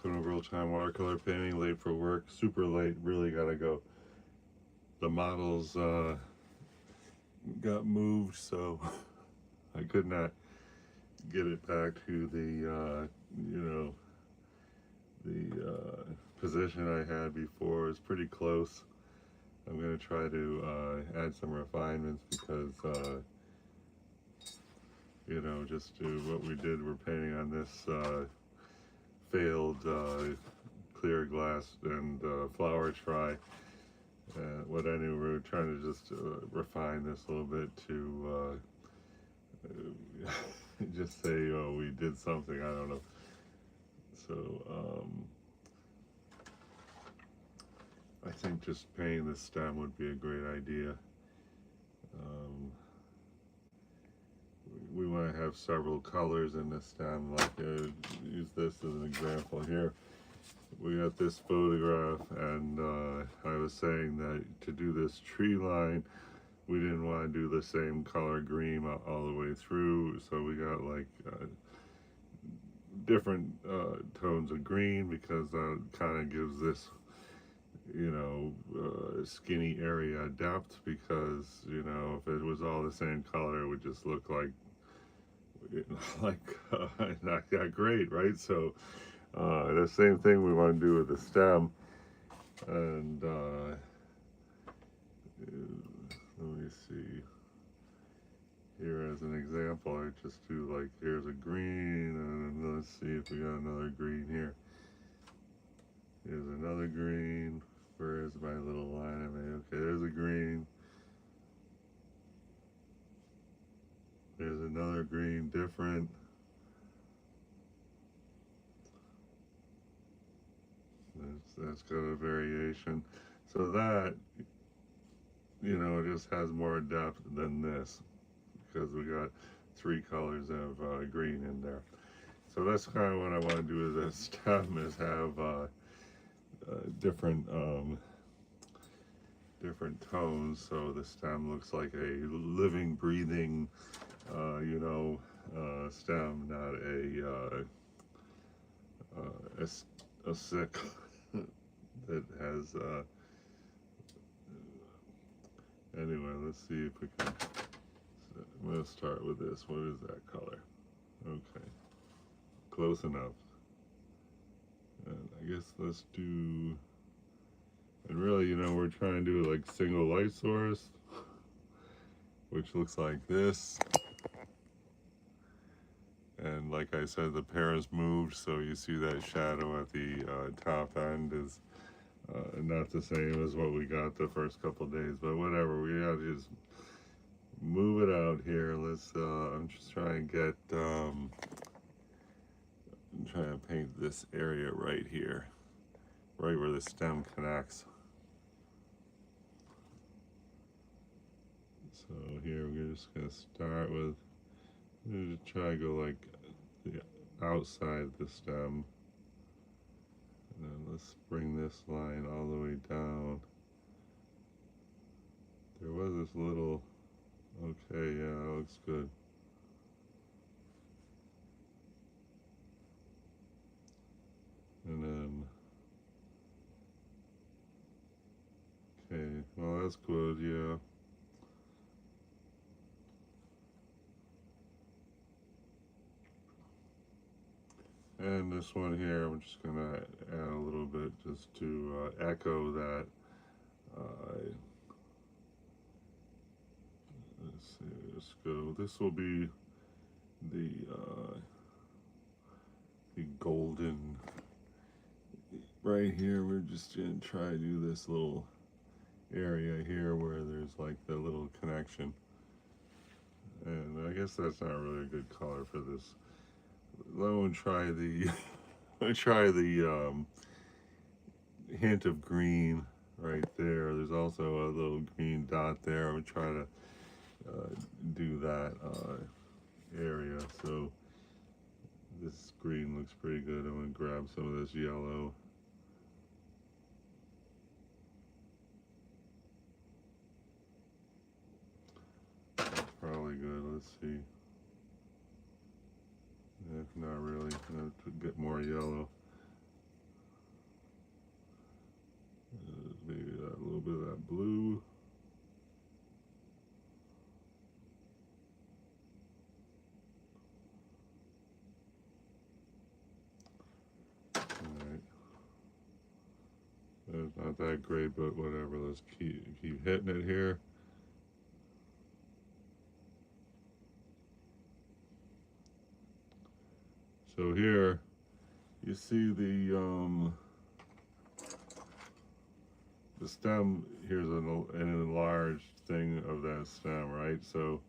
welcome to Real Time Watercolor Painting. Late for work, super late, really gotta go. The models got moved, so I could not get it back to the, position I had before. It's pretty close. I'm gonna try to add some refinements because, just do what we did. We're painting on this failed clear glass and flower try. Anyway, we're trying to just refine this a little bit to just say, oh, we did something. I don't know. So I think just painting the stem would be a great idea. We want to have several colors in the stem. Like use this as an example here. We got this photograph, and I was saying that to do this tree line, we didn't want to do the same color green all the way through, so we got like different tones of green, because that kind of gives this skinny area depth, because if it was all the same color, it would just look like not that great, right? So the same thing we want to do with the stem. And let me see here as an example. I just do like, here's a green, and let's see if we got another green here. Here's another green. Where is my little line I made? Okay, there's a green. There's another green, different. That's got a variation. So that, it just has more depth than this, because we got three colors of green in there. So that's kind of what I want to do with this stem, is have different tones, so the stem looks like a living, breathing, stem, not a sick that has. Anyway, let's see if we can. So I'm gonna start with this. What is that color? Okay, close enough. And I guess let's do. And really, we're trying to do like single light source, which looks like this. And like I said, the pears moved, so you see that shadow at the top end is not the same as what we got the first couple days, but whatever. We gotta just move it out here. Let's. I'm just trying to get. I'm trying to paint this area right here, right where the stem connects. So here we're just gonna start with. I'm gonna just try to go like the outside the stem. And then let's bring this line all the way down. There was this little, okay, yeah, that looks good. And then, okay, well, that's good, yeah. And this one here, I'm just gonna add a little bit just to echo that. Let's see, let's go. This will be the golden. Right here, we're just gonna try to do this little area here where there's like the little connection. And I guess that's not really a good color for this. Let me try the hint of green right there. There's also a little green dot there. I'm gonna try to do that area. So this green looks pretty good. I'm gonna grab some of this yellow. That's probably good. Let's see. If not really, I'm gonna get more yellow. blue. Alright. That's not that great, but whatever. Let's keep hitting it here. So here, you see the stem. Here's an enlarged thing of that stem, right? So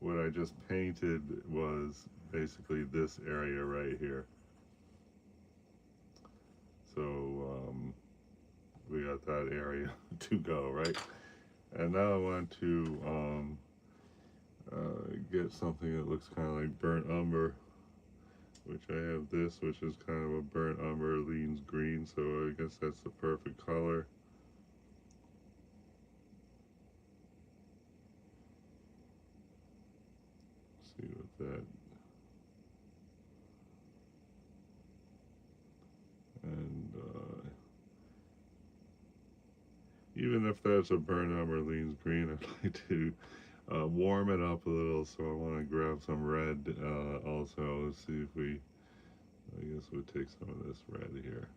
what I just painted was basically this area right here. So we got that area to go, right? And now I want to get something that looks kind of like burnt umber, which I have this, which is kind of a burnt umber, leans green, so I guess that's the perfect color. Let's see what that, and even if that's a burnt umber, leans green, I'd like to warm it up a little, so I want to grab some red also. Let's see if we, I guess we'll take some of this red here.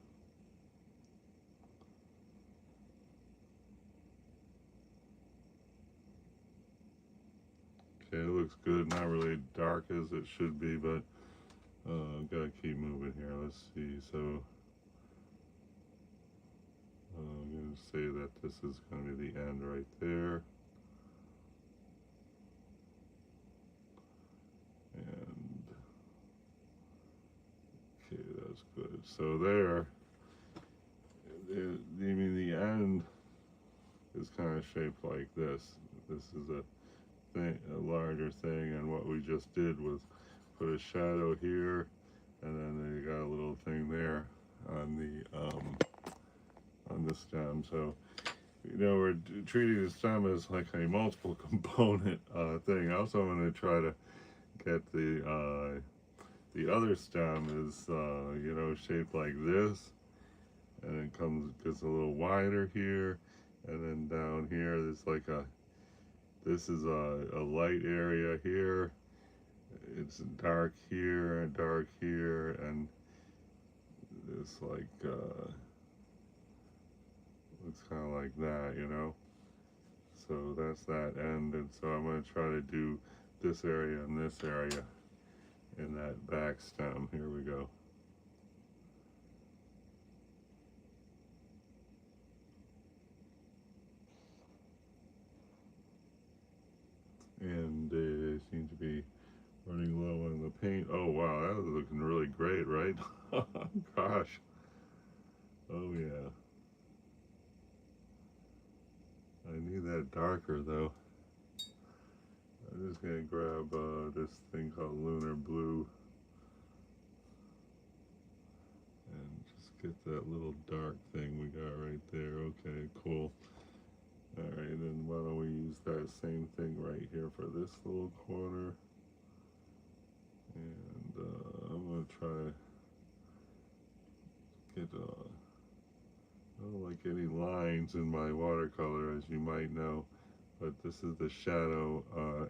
Okay, it looks good. Not really dark as it should be, but gotta keep moving here. Let's see. So I'm gonna say that this is gonna be the end right there. And okay, that's good. So there, I mean, the end is kind of shaped like this. This is a thing, a larger thing, and what we just did was put a shadow here, and then they got a little thing there on the stem. So you know, we're treating the stem as like a multiple component thing. Also, I'm going to try to get the other stem is you know, shaped like this, and it gets a little wider here, and then down here there's like this is a light area here, it's dark here and dark here, and it's like looks kind of like that, you know. So that's that end, and so I'm going to try to do this area and this area in that back stem. Here we go. And they seem to be running low on the paint. Oh wow, that was looking really great, right? Gosh. Oh yeah. I need that darker though. I'm just gonna grab this thing called Lunar Blue and just get that little dark thing we got right there. Okay, cool. Alright, and why don't we use that same thing right here for this little corner. And I'm going to try to get, I don't like any lines in my watercolor, as you might know, but this is the shadow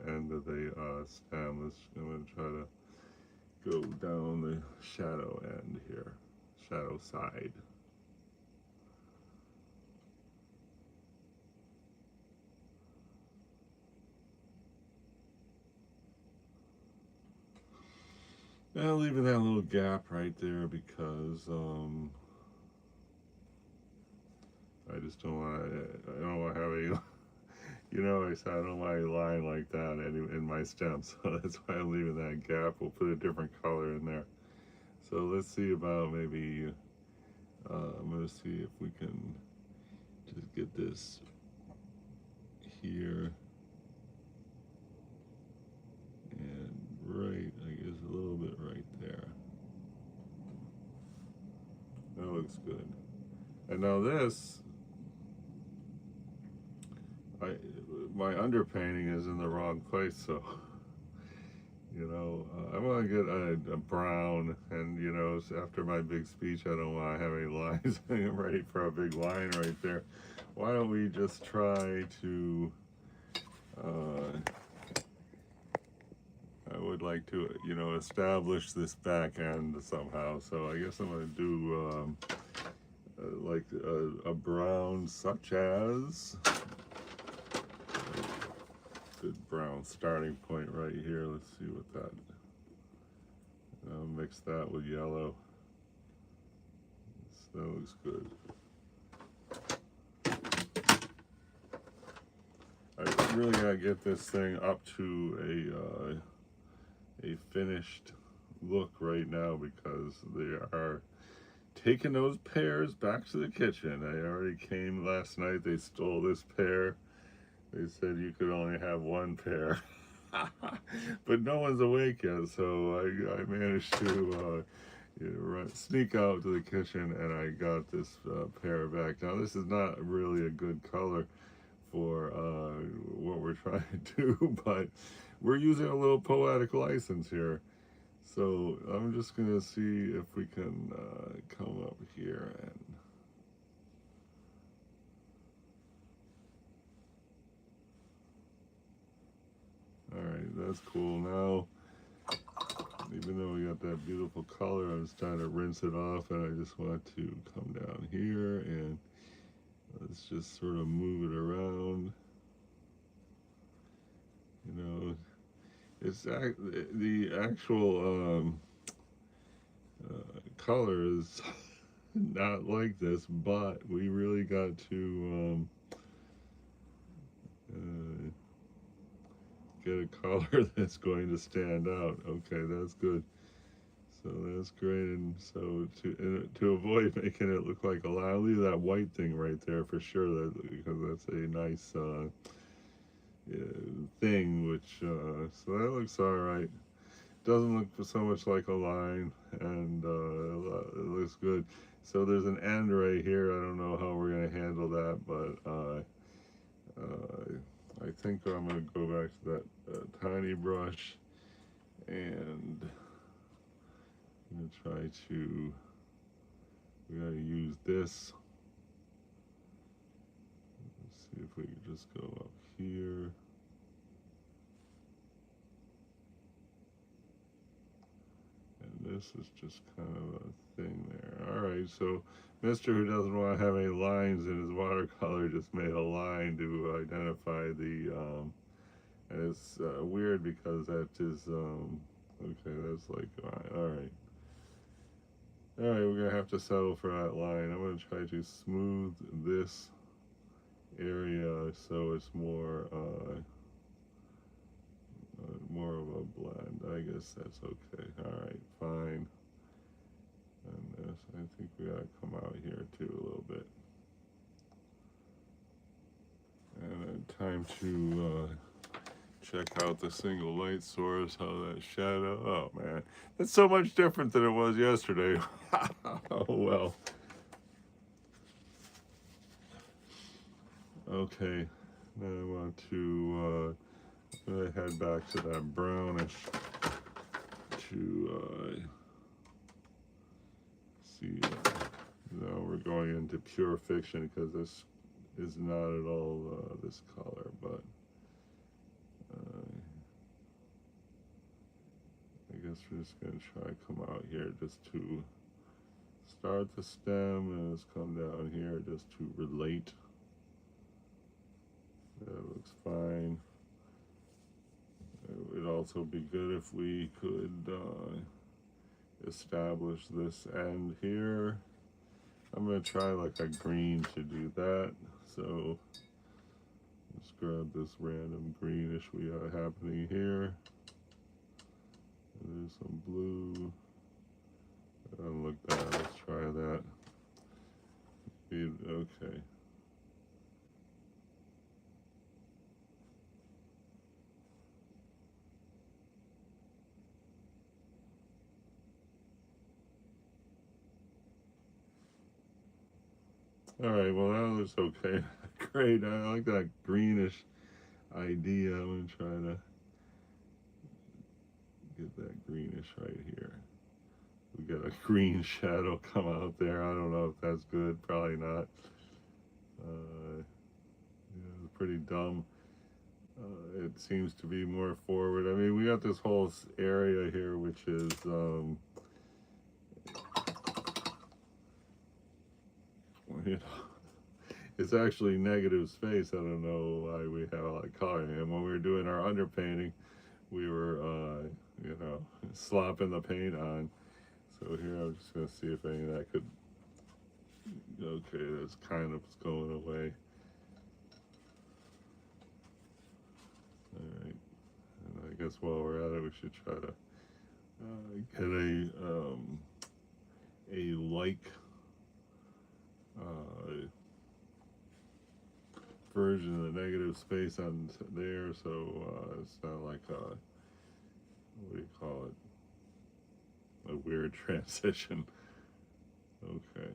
end of the stem. I'm going to try to go down the shadow end here, shadow side. Now leaving that little gap right there because I just don't want to. I don't want to have any. You know, I said I don't want a line like that in my stem, so that's why I'm leaving that gap. We'll put a different color in there. So let's see about maybe. I'm gonna see if we can just get this here and right. I guess a little bit right there. That looks good. And now this, my underpainting is in the wrong place, so You know, I want to get a brown, and you know, after my big speech, I don't want to have any lines. I'm ready for a big line right there. Why don't we just try to? Uh, I would like to, you know, establish this back end somehow. So I guess I'm going to do like a brown, such as good brown starting point right here. Let's see what that. Mix that with yellow. So that looks good. I really gotta get this thing up to a finished look right now because they are taking those pears back to the kitchen. I already came last night. They stole this pear. They said you could only have one pear. But no one's awake yet, so I managed to sneak out to the kitchen and I got this pear back. Now this is not really a good color for what we're trying to do, but we're using a little poetic license here. So I'm just gonna see if we can come up here and all right, that's cool. Now, even though we got that beautiful color, I was trying to rinse it off, and I just want to come down here and let's just sort of move it around. You know, it's the actual color is not like this, but we really got to get a color that's going to stand out. Okay, that's good. So that's great. And so to avoid making it look like a line, I'll leave that white thing right there for sure, because that's a nice thing. Which so that looks all right. Doesn't look so much like a line, and it looks good. So there's an end right here. I don't know how we're gonna handle that, but I think I'm gonna go back to that tiny brush, and I'm gonna try to. We're gonna use this. Let's see if we can just go up here. This is just kind of a thing there. All right, so Mr. Who doesn't want to have any lines in his watercolor just made a line to identify the, and it's weird because that is, okay, that's like, all right. All right, we're gonna have to settle for that line. I'm gonna try to smooth this area so it's more, more of a blend. I guess that's okay. All right, fine. And this, I think we gotta come out here too a little bit. And time to check out the single light source, how that shadow, oh man, it's so much different than it was yesterday. Oh well. Okay, now I want to head back to that brownish to see. Now we're going into pure fiction because this is not at all this color, but I guess we're just going to try to come out here just to start the stem and just come down here just to relate. That looks fine. It would also be good if we could establish this end here. I'm going to try like a green to do that. So let's grab this random greenish we have happening here. And there's some blue. That doesn't look bad. Let's try that. Okay. All right, well that looks okay. Great, I like that greenish idea. I'm gonna try to Get that greenish right here. We got a green shadow come out there. I don't know if that's good. Probably not. Yeah, it's pretty dumb. It seems to be more forward. I mean, we got this whole area here, which is you know, it's actually negative space. I don't know why we have a lot of color. And when we were doing our underpainting, we were, you know, slopping the paint on. So here I'm just going to see if any of that could, okay, that's kind of going away. All right, and I guess while we're at it, we should try to get a like version of the negative space on there, so it's not like a, what do you call it, a weird transition. Okay.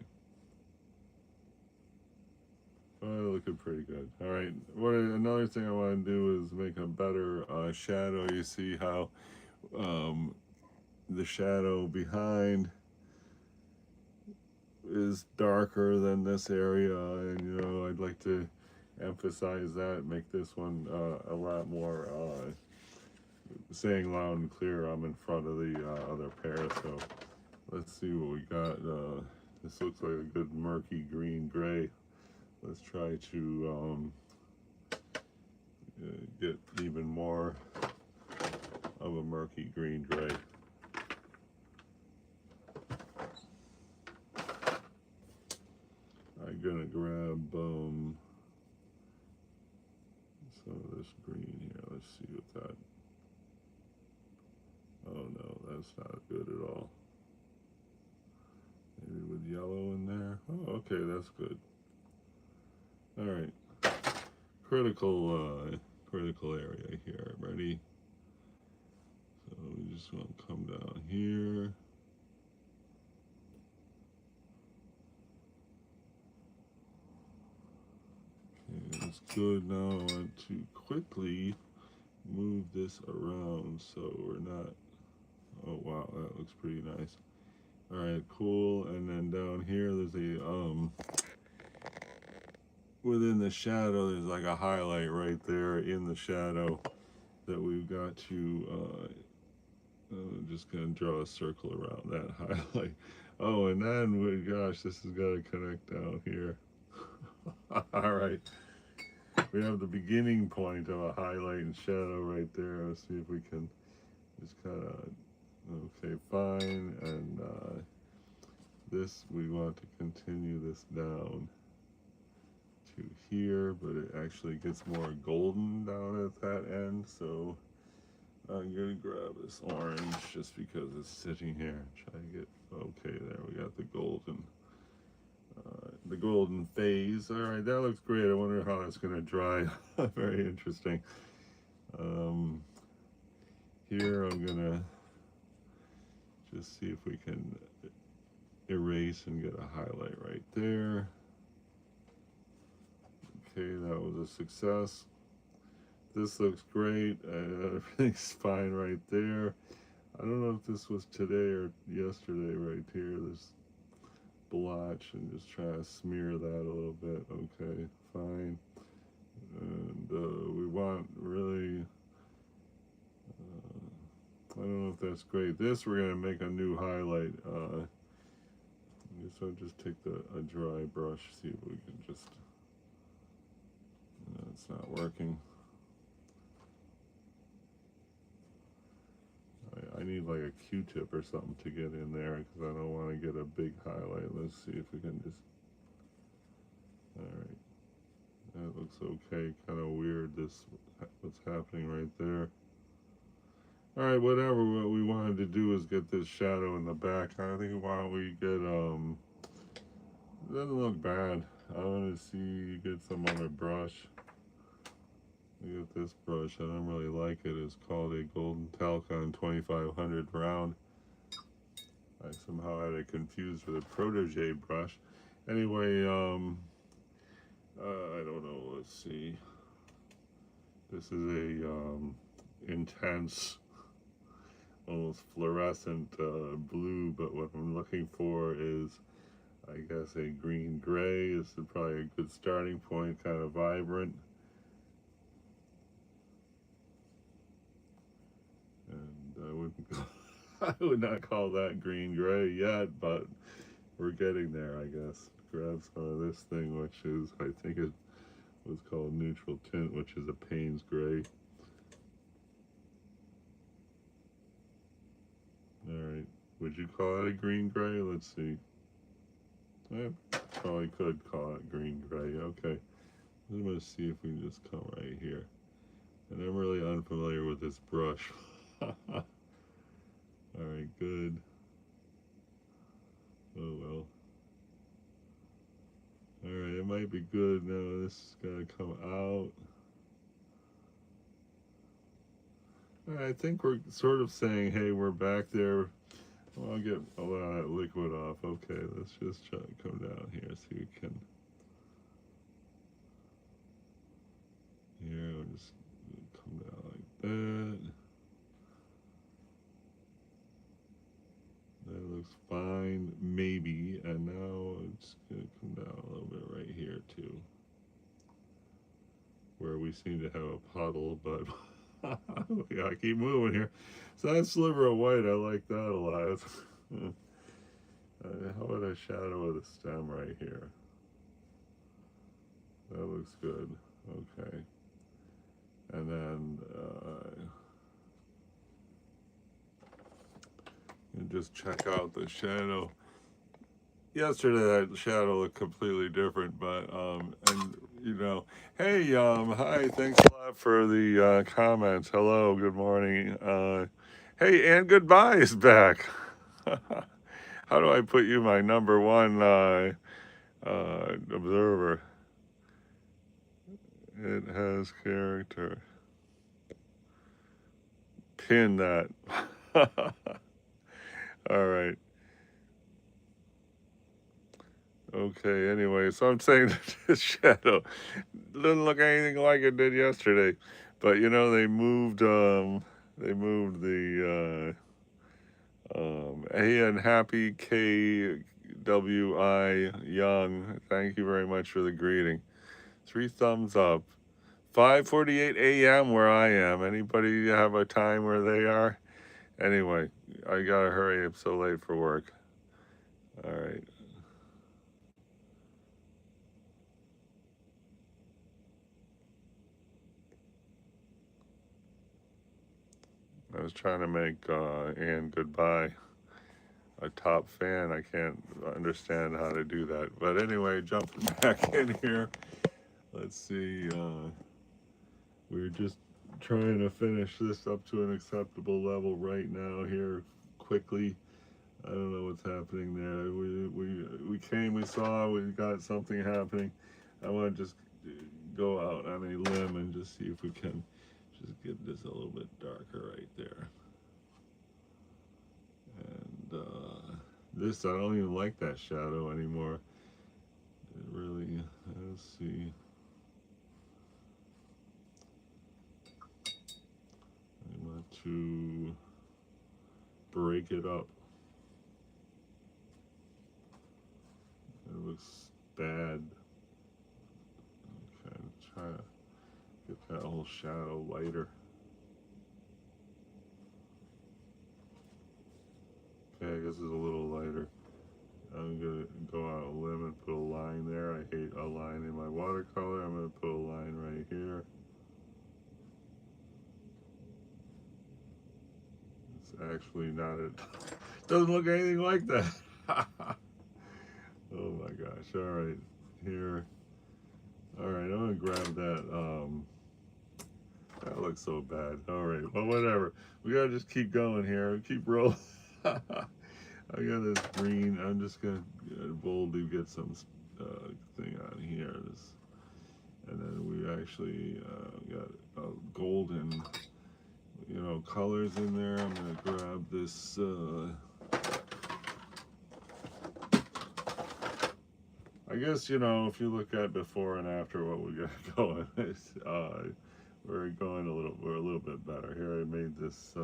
Looking pretty good. All right. Another thing I want to do is make a better shadow. You see how the shadow behind is darker than this area, and you know, I'd like to emphasize that, make this one a lot more saying loud and clear I'm in front of the other pair. So let's see what we got. This looks like a good murky green gray. Let's try to get even more of a murky green gray. I'm gonna grab some of this green here. Let's see what that. Oh no, that's not good at all. Maybe with yellow in there. Oh, okay, that's good. All right, critical area here. Ready? So we just want to come down here. Okay, that's good. Now I want to quickly move this around so we're not. Oh wow, that looks pretty nice. All right, cool. And then down here, there's a within the shadow, there's like a highlight right there in the shadow that we've got to. Just gonna draw a circle around that highlight. Oh, and then gosh, this has got to connect down here. All right, we have the beginning point of a highlight and shadow right there. Let's see if we can just kind of. Okay, fine, and this, we want to continue this down to here, but it actually gets more golden down at that end, so I'm going to grab this orange just because it's sitting here. Try to get, okay, there, we got the golden phase. All right, that looks great. I wonder how that's going to dry. Very interesting. Here I'm going to just see if we can erase and get a highlight right there. Okay, that was a success. This looks great. Everything's fine right there. I don't know if this was today or yesterday right here. This blotch, and just try to smear that a little bit. Okay, fine. And we want really, I don't know if that's great. This, we're going to make a new highlight. I guess I'll just take a dry brush, see if we can just, it's not working. I need like a Q-tip or something to get in there because I don't want to get a big highlight. Let's see if we can just, all right. That looks okay, kind of weird, what's happening right there. All right, whatever. What we wanted to do is get this shadow in the back. I think why don't we get, it doesn't look bad. I want to see, get some other brush. We got this brush. I don't really like it. It's called a Golden Talcon 2500 round. I somehow had it confused with a Protege brush. Anyway, I don't know. Let's see. This is a intense almost fluorescent blue, but what I'm looking for is, I guess, a green gray. This is probably a good starting point, kind of vibrant. And I wouldn't I would not call that green gray yet, but we're getting there, I guess. Grab some of this thing, which is, I think it was called neutral tint, which is a Payne's gray. Alright, would you call it a green gray? Let's see. I probably could call it green gray. Okay, I'm going to see if we can just come right here. And I'm really unfamiliar with this brush. Alright, good. Oh well. Alright, it might be good now. This is going to come out. I think we're sort of saying, hey, we're back there. Well, I'll get a lot of that liquid off. Okay, let's just try to come down here so we can. Here, I'll just come down like that. That looks fine, maybe. And now it's going to come down a little bit right here, too. Where we seem to have a puddle, but we gotta keep moving here. So that sliver of white, I like that a lot. How about a shadow of the stem right here? That looks good. Okay. And then and just check out the shadow. Yesterday that shadow looked completely different, but and you know, hey, hi, thanks a lot for the comments. Hello, good morning. Hey, and goodbye is back. How do I put you my number one observer? It has character. Pin that. All right. Okay, anyway, so I'm saying that this shadow doesn't look anything like it did yesterday. But you know, they moved the A and Happy KWI Young. Thank you very much for the greeting. 3 thumbs up. 5:48 a.m. where I am. Anybody have a time where they are? Anyway, I gotta hurry. I'm so late for work. All right. I was trying to make Anne goodbye a top fan. I can't understand how to do that. But anyway, jumping back in here. Let's see. We're just trying to finish this up to an acceptable level right now here quickly. I don't know what's happening there. We came, we saw, we got something happening. I want to just go out on a limb and just see if we can just get this a little bit darker right there. And this, I don't even like that shadow anymore. It really, let's see. I want to break it up. It looks bad. Okay, try to get that whole shadow lighter. Okay, I guess it's a little lighter. I'm gonna go out a limb and put a line there. I hate a line in my watercolor. I'm gonna put a line right here. It's actually not it. Doesn't look anything like that. Oh my gosh. All right, here. All right, I'm gonna grab that. That looks so bad. All right, well, whatever. We gotta just keep going here. Keep rolling. I got this green. I'm just gonna boldly get some thing on here. This, and then we actually got golden, you know, colors in there. I'm gonna grab this. I guess, you know, if you look at before and after what we got going, we're a little bit better. Here I made this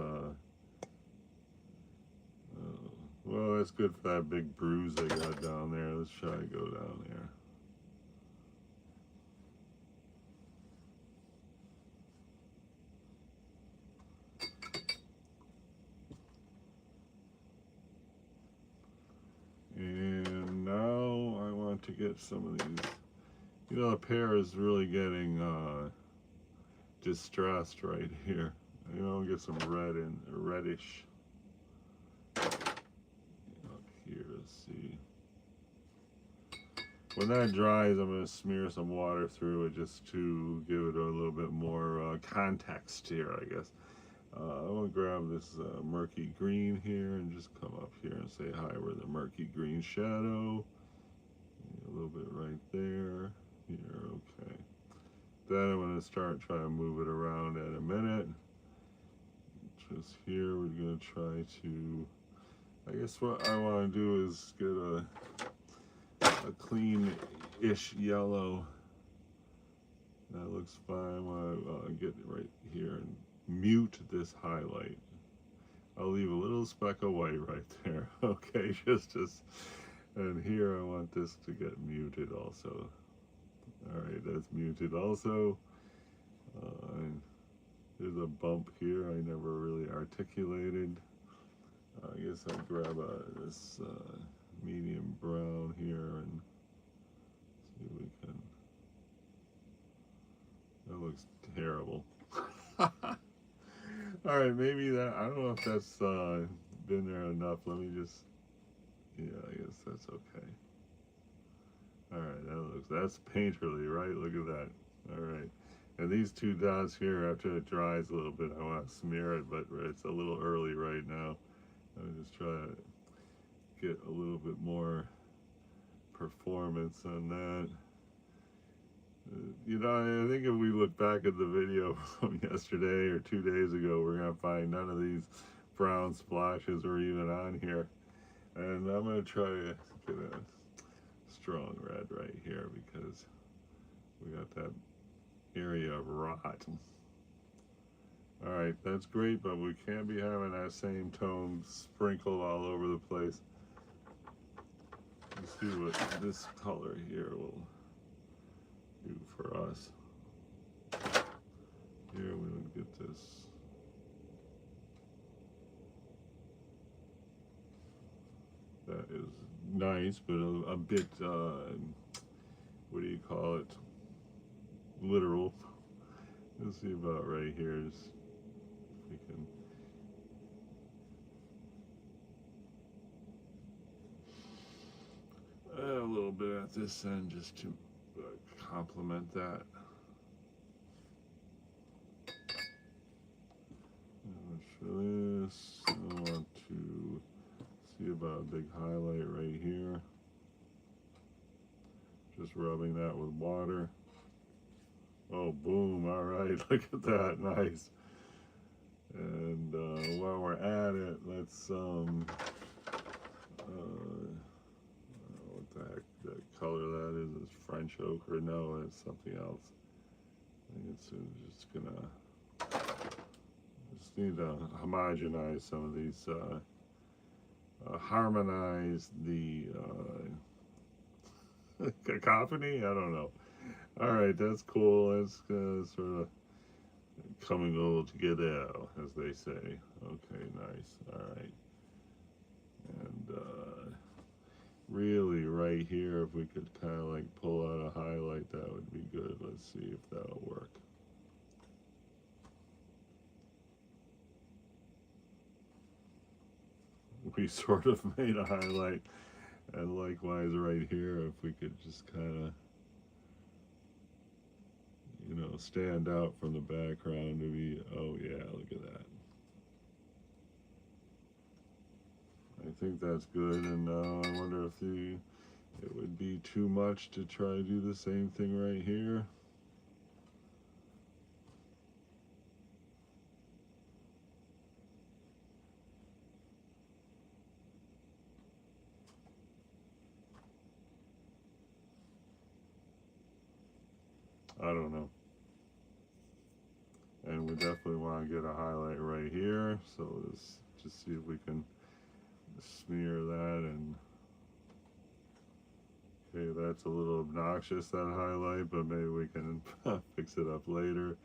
Well, that's good for that big bruise I got down there. Let's try to go down there. And now I want to get some of these. You know, the pear is really getting distressed right here. You know, get some red and reddish up here. Let's see. When that dries, I'm going to smear some water through it just to give it a little bit more context here, I guess. I'm going to grab this murky green here and just come up here and say hi with a murky green shadow. A little bit right there. Here, okay. Then I'm going to start trying to move it around in a minute. Just here, we're going to try to, I guess what I want to do is get a clean-ish yellow. That looks fine. I want to get it right here and mute this highlight. I'll leave a little speck of white right there. Okay, and here I want this to get muted also. All right, that's muted also. There's a bump here I never really articulated. I guess I'll grab this medium brown here and see if we can. That looks terrible. All right, maybe that, I don't know if that's been there enough. Let me just, yeah, I guess that's okay. All right, that's painterly, right? Look at that. All right. And these two dots here, after it dries a little bit, I want to smear it, but it's a little early right now. I'm just trying to get a little bit more performance on that. You know, I think if we look back at the video from yesterday or 2 days ago, we're going to find none of these brown splashes were even on here. And I'm going to try to get a strong red right here because we got that area of rot. All right, that's great, but we can't be having that same tone sprinkled all over the place. Let's see what this color here will do for us. Here we would get this. That is nice, but a bit, what do you call it? Literal. Let's see about right here. Just, if we can. A little bit at this end just to complement that. And for this, I want to see about a big highlight right here. Just rubbing that with water. Oh, boom, all right, look at that, nice. And while we're at it, let's, what the heck, that color that is French ochre? No, it's something else. I think it's just gonna, just need to homogenize some of these, harmonize the cacophony, I don't know. All right, that's cool. That's sort of coming all together, as they say. Okay, nice. All right. And really right here, if we could kind of like pull out a highlight, that would be good. Let's see if that'll work. We sort of made a highlight. And likewise right here, if we could just kind of, you know, stand out from the background to be, oh yeah, look at that. I think that's good, and now I wonder if it would be too much to try to do the same thing right here. I don't know. And we definitely want to get a highlight right here, so let's just see if we can smear that, and okay, that's a little obnoxious, that highlight, but maybe we can fix it up later.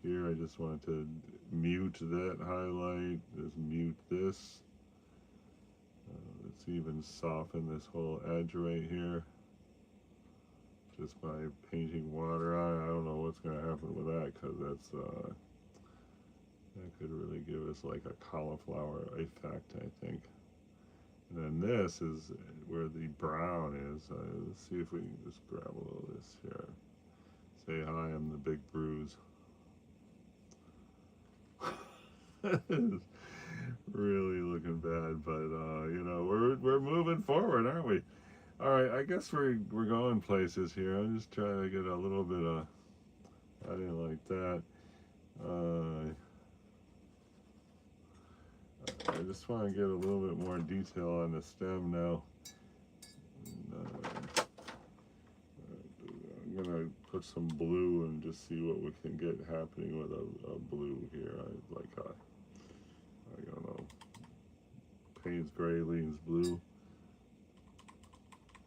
Here, I just want to mute that highlight, just mute this. Let's even soften this whole edge right here just by painting water on it. I don't know what's going to happen with that, because that could really give us like a cauliflower effect, I think. And then this is where the brown is. Let's see if we can just grab a little of this here. Say hi, I'm the big bruise. It's really looking bad, but you know, we're moving forward, aren't we? All right, I guess we're going places here. I'm just trying to get a little bit of. I didn't like that. I just want to get a little bit more detail on the stem now. And, I'm gonna put some blue and just see what we can get happening with a blue here. I don't know. Payne's gray leans blue.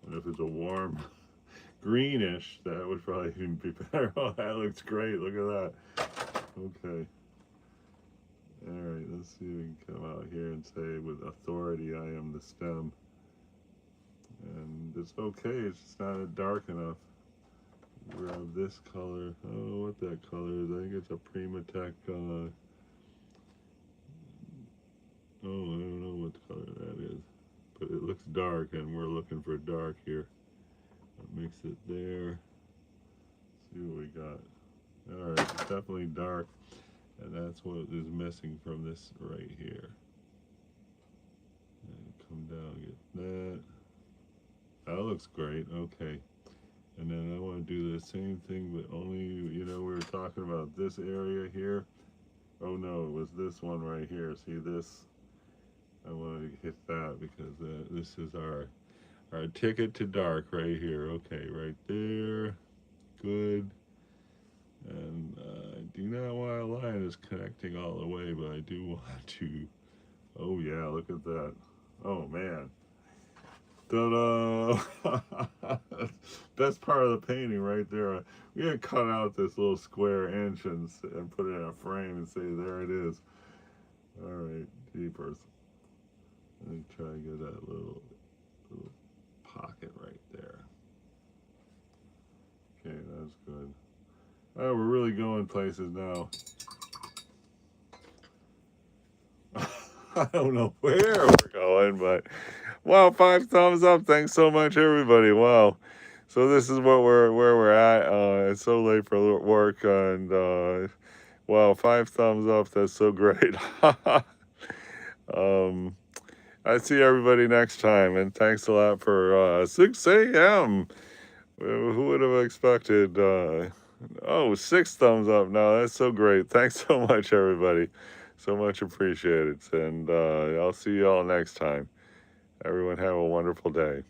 And if it's a warm greenish, that would probably even be better. Oh, that looks great. Look at that. Okay. All right, let's see if we can come out here and say with authority, I am the stem. And it's okay, it's just not dark enough. Grab this color. I don't know what that color is. I think it's a Primatech. Oh, I don't know what color that is. But it looks dark, and we're looking for dark here. Mix it there. See what we got. All right, it's definitely dark. And that's what is missing from this right here. And come down, get that. That looks great, okay. And then I want to do the same thing, but only, you know, we were talking about this area here. Oh no, it was this one right here. See this? I want to hit that because this is our ticket to dark right here. Okay, right there. Good. And I do not want a line that's connecting all the way, but I do want to. Oh yeah, look at that. Oh man. Ta-da! Best part of the painting right there. We gotta cut out this little square inch and put it in a frame and say, there it is. All right, jeepers. Let me try to get that little pocket right there. Okay, that's good. All right, we're really going places now. I don't know where we're going, but wow, 5 thumbs up. Thanks so much, everybody. Wow. So this is what where we're at. It's so late for work, and wow, 5 thumbs up. That's so great. I see everybody next time, and thanks a lot for 6 a.m. Who would have expected? Oh, 6 thumbs up now. That's so great. Thanks so much, everybody. So much appreciated. And I'll see you all next time. Everyone have a wonderful day.